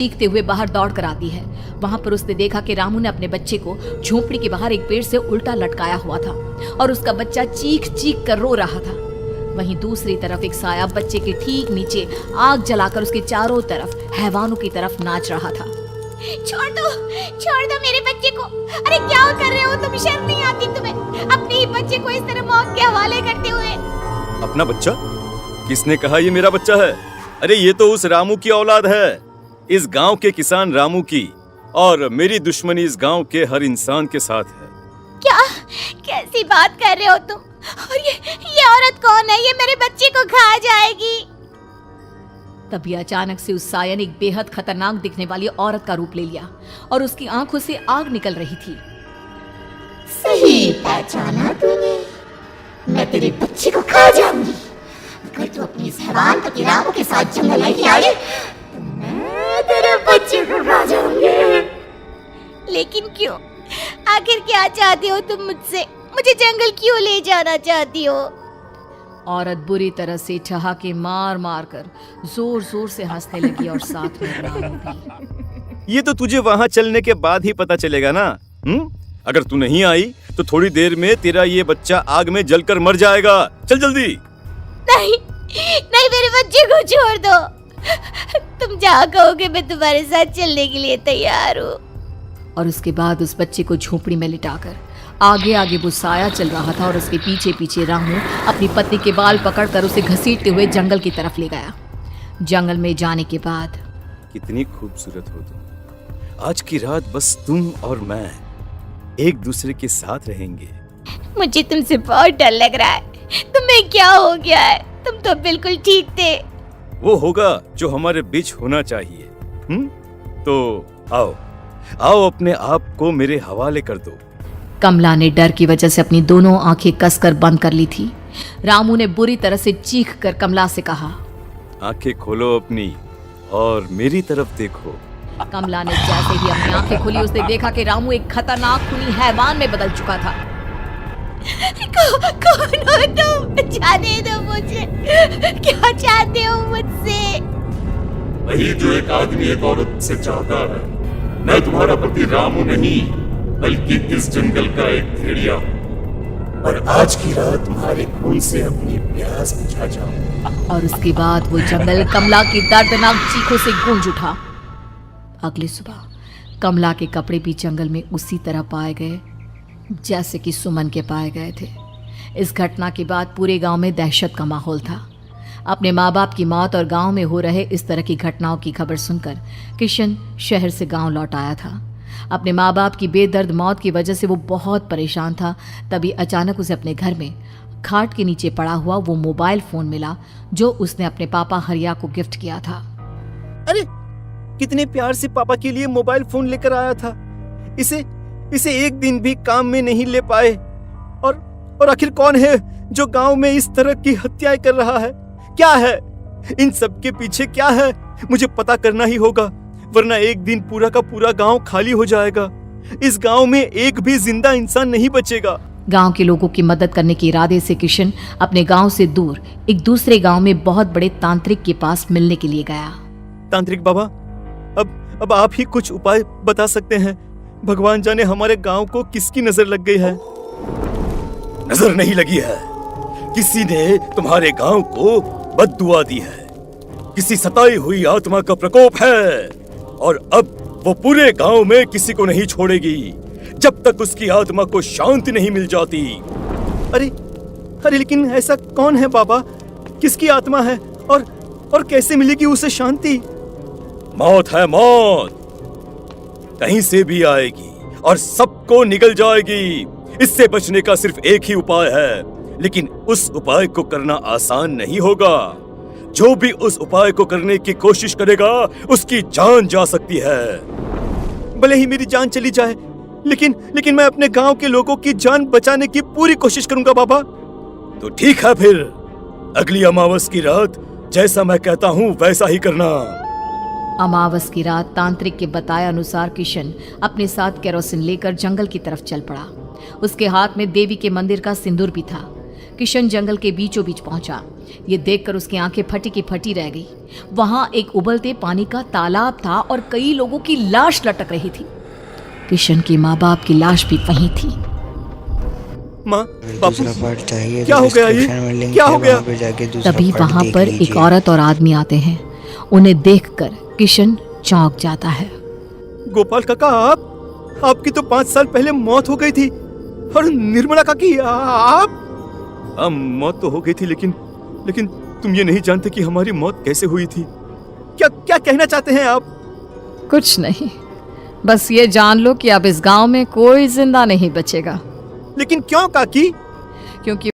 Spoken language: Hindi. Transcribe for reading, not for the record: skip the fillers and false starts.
चीखते हुए बाहर दौड़ कर आती है। वहां पर उसने देखा कि रामू ने अपने बच्चे को झोपड़ी के बाहर एक पेड़ से उल्टा लटकाया हुआ था और उसका बच्चा चीख चीख कर रो रहा था। वहीं दूसरी तरफ एक साया बच्चे के ठीक नीचे आग जलाकर उसके चारों तरफ हैवानों की तरफ नाच रहा था। छोड़ दो मेरे बच्चे को। अरे क्या कर रहे हो तुम? शर्म नहीं आती तुम्हें अपने ही बच्चे को इस तरह मौत के हवाले करते हुए? अपना बच्चा? किसने कहा ये मेरा बच्चा है? अरे ये तो उस रामू की औलाद है, इस गांव के किसान रामू की, और मेरी दुश्मनी इस गांव के हर इंसान के साथ है। क्या कैसी बात कर रहे हो तुम? और ये औरत कौन है? ये मेरे बच्चे को खा जाएगी। तभी अचानक से उस साया ने एक बेहद खतरनाक दिखने वाली औरत का रूप ले लिया और उसकी आंखों से आग निकल रही थी। सही पहचाना तूने, मैं तेरे बच्चे को खा जाऊंगी। अगर तू अपनी इस हैवान पति रामू के साथ जंगल नहीं आई तो मैं तेरे बच्चे को खा जाऊंगी। लेकिन क्यों? आखिर क्या चाहती हो तुम मुझसे? मुझे जंगल क्यों ले जाना चाहती हो? औरत बुरी तरह से ठहाके मार मार कर जोर जोर से हंसने लगी और साथ में रामू भी। ये तो तुझे वहाँ चलने के बाद ही पता चलेगा ना। अगर तू नहीं आई तो थोड़ी देर में तेरा ये बच्चा आग में जलकर मर जाएगा। चल जल्दी। नहीं नहीं, मेरे बच्चे को छोड़ दो। तुम जहाँ कहोगे मैं तुम्हारे साथ चलने के लिए तैयार हूँ। और उसके बाद उस बच्चे को झोपड़ी में लिटाकर आगे आगे वो साया चल रहा था और उसके पीछे पीछे रामू अपनी पत्नी के बाल पकड़कर उसे घसीटते हुए जंगल की तरफ ले गया। जंगल में जाने के बाद, कितनी खूबसूरत हो तुम। आज की रात बस तुम और मैं एक दूसरे के साथ रहेंगे। मुझे तुमसे बहुत डर लग रहा है। तुम्हें क्या हो गया है? तुम तो बिल्कुल ठीक थे। वो होगा जो हमारे बीच होना चाहिए। तो आओ आओ, अपने आप को मेरे हवाले कर दो। कमला ने डर की वजह से अपनी दोनों आंखें कसकर बंद कर ली थी। रामू ने बुरी तरह से चीख कर कमला से कहा, आंखें खोलो अपनी और मेरी तरफ देखो। कमला ने जैसे ही अपनी आंखें खोली उसने देखा कि रामू एक खतरनाक खूनी हैवान में बदल चुका था। कौन हो तुम? जाने दो मुझे। क्या चाहते हो मुझसे? वही जो एक आदमी एक औरत से चाहता है। मैं तुम्हारा पति रामू नहीं, बल्कि इस जंगल का एक भेड़िया हूँ, और आज की रात तुम्हारे खून से अपनी प्यास बुझा जाऊं। और उसके बाद वो जंगल कमला की दर्दनाक चीखों से गूंज उठा। अगली सुबह कमला के कपड़े भी जंगल में उसी तरह पाए गए जैसे कि सुमन के पाए गए थे। इस घटना के बाद पूरे गांव में दहशत का माहौल था। अपने माँ बाप की मौत और गांव में हो रहे इस तरह की घटनाओं की खबर सुनकर किशन शहर से गांव लौट आया था। अपने माँ बाप की बेदर्द मौत की वजह से वो बहुत परेशान था। तभी अचानक उसे अपने घर में खाट के नीचे पड़ा हुआ वो मोबाइल फोन मिला जो उसने अपने पापा हरिया को गिफ्ट किया था। अरे कितने प्यार से पापा के लिए मोबाइल फोन लेकर आया था। इसे एक दिन भी काम में नहीं ले पाए। और आखिर कौन है जो गांव में इस तरह की हत्याएं कर रहा है? क्या है इन सब के पीछे? क्या है? मुझे पता करना ही होगा, वरना एक दिन पूरा का पूरा गांव खाली हो जाएगा। इस गांव में एक भी जिंदा इंसान नहीं बचेगा। गांव के लोगों की मदद करने के इरादे से किशन अपने गांव से दूर एक दूसरे गांव में बहुत बड़े तांत्रिक के पास मिलने के लिए गया। तांत्रिक बाबा, अब आप ही कुछ उपाय बता सकते हैं। भगवान जाने हमारे गांव को किसकी नजर लग गई है। नजर नहीं लगी है, किसी ने तुम्हारे गांव को बद्दुआ दी है। किसी सताई हुई आत्मा का प्रकोप है, और अब वो पूरे गांव में किसी को नहीं छोड़ेगी जब तक उसकी आत्मा को शांति नहीं मिल जाती। अरे लेकिन ऐसा कौन है बाबा? किसकी आत्मा है और कैसे मिलेगी उसे शांति? मौत है, मौत कहीं से भी आएगी और सबको निगल जाएगी। इससे बचने का सिर्फ एक ही उपाय है, लेकिन उस उपाय को करना आसान नहीं होगा। जो भी उस उपाय को करने की कोशिश करेगा उसकी जान जा सकती है। भले ही मेरी जान चली जाए, लेकिन मैं अपने गांव के लोगों की जान बचाने की पूरी कोशिश करूंगा बाबा। तो ठीक है, फिर अगली अमावस की रात जैसा मैं कहता हूँ वैसा ही करना। अमावस की रात तांत्रिक के बताए अनुसार किशन अपने साथ केरोसिन लेकर जंगल की तरफ चल पड़ा। उसके हाथ में देवी के मंदिर का सिंदूर भी था। किशन जंगल के बीचों बीच पहुंचा। ये देखकर उसकी आंखें फटी की फटी रह गई। वहां एक उबलते पानी का तालाब था और कई लोगों की लाश लटक रही थी। किशन की माँ बाप की लाश भी वहीं थी। माँ, बापू, दूसरा पार्ट चाहिए क्या तो हो गया ये? डिस्क्रिप्शन में लिंक क्या है, हो गया? वहाँ पे जाके दूसरा तभी पार्ट वहां देख पर एक लीजिए। औरत और आदमी आते हैं। उन्हें देखकर किशन चौंक जाता है। गोपाल काका, आपकी तो 5 साल पहले मौत हो गई थी। और निर्मला काकी, आप? हाँ, मौत तो हो गई थी, लेकिन तुम ये नहीं जानते कि हमारी मौत कैसे हुई थी। क्या कहना चाहते हैं आप? कुछ नहीं, बस ये जान लो कि अब इस गांव में कोई जिंदा नहीं बचेगा। लेकिन क्यों काकी? क्योंकि